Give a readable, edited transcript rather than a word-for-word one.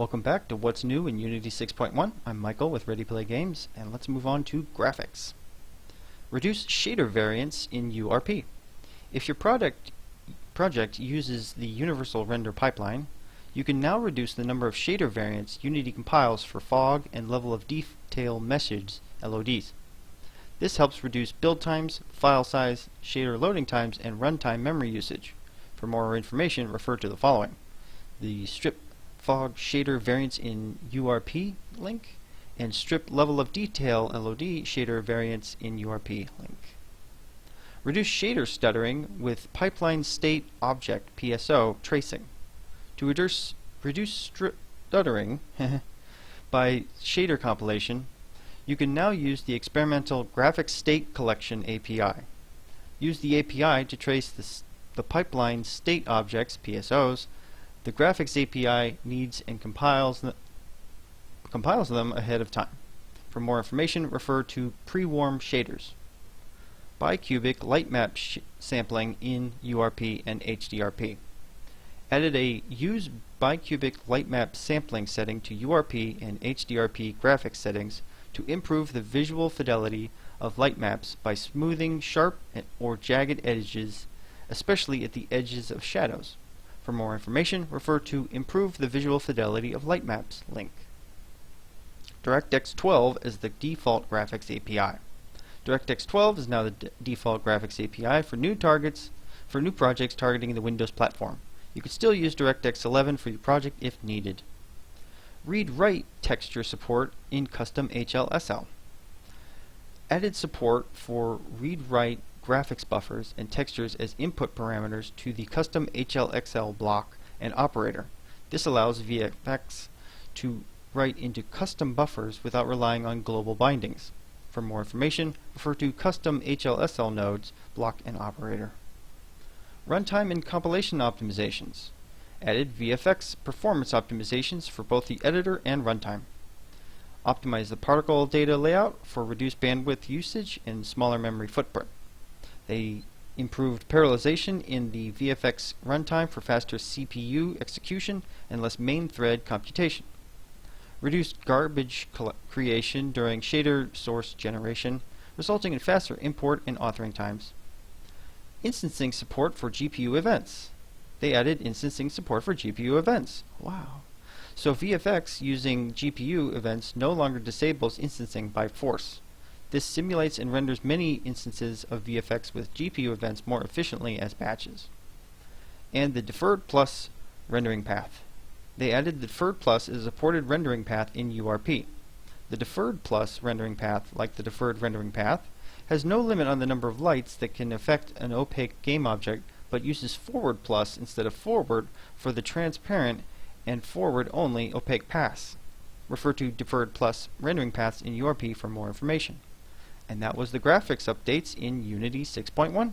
Welcome back to What's New in Unity 6.1. I'm Michael with Ready Play Games, and let's move on to graphics. Reduce shader variance in URP. If your project uses the Universal Render Pipeline, you can now reduce the number of shader variants Unity compiles for fog and level of detail message LODs. This helps reduce build times, file size, shader loading times, and runtime memory usage. For more information, refer to the following: the strip fog shader variance in URP link, and strip level of detail LOD shader variance in URP link. Reduce shader stuttering with pipeline state object PSO tracing. To reduce stuttering by shader compilation, you can now use the experimental Graphics State Collection API. Use the API to trace the pipeline state objects PSOs the graphics API needs and compiles them ahead of time. For more information, refer to pre-warm shaders. Bicubic light map sampling in URP and HDRP. Added a Use Bicubic light map sampling setting to URP and HDRP graphics settings to improve the visual fidelity of light maps by smoothing sharp or jagged edges, especially at the edges of shadows. For more information, refer to Improve the Visual Fidelity of Light Maps link. DirectX 12 is the default graphics API. DirectX 12 is now the default graphics API for new projects targeting the Windows platform. You could still use DirectX 11 for your project if needed. Read-write texture support in custom HLSL. Added support for read-write graphics buffers and textures as input parameters to the custom HLXL block and operator. This allows VFX to write into custom buffers without relying on global bindings. For more information, refer to custom HLSL nodes, block and operator. Runtime and compilation optimizations. Added VFX performance optimizations for both the editor and runtime. Optimize the particle data layout for reduced bandwidth usage and smaller memory footprint. They improved parallelization in the VFX runtime for faster CPU execution and less main thread computation. Reduced garbage creation during shader source generation, resulting in faster import and authoring times. Instancing support for GPU events. They added instancing support for GPU events. Wow. So VFX using GPU events no longer disables instancing by force. This simulates and renders many instances of VFX with GPU events more efficiently as batches. And the Deferred Plus rendering path. They added the Deferred Plus as a supported rendering path in URP. The Deferred Plus rendering path, like the Deferred rendering path, has no limit on the number of lights that can affect an opaque game object, but uses Forward Plus instead of Forward for the transparent and forward only opaque paths. Refer to Deferred Plus rendering paths in URP for more information. And that was the graphics updates in Unity 6.1.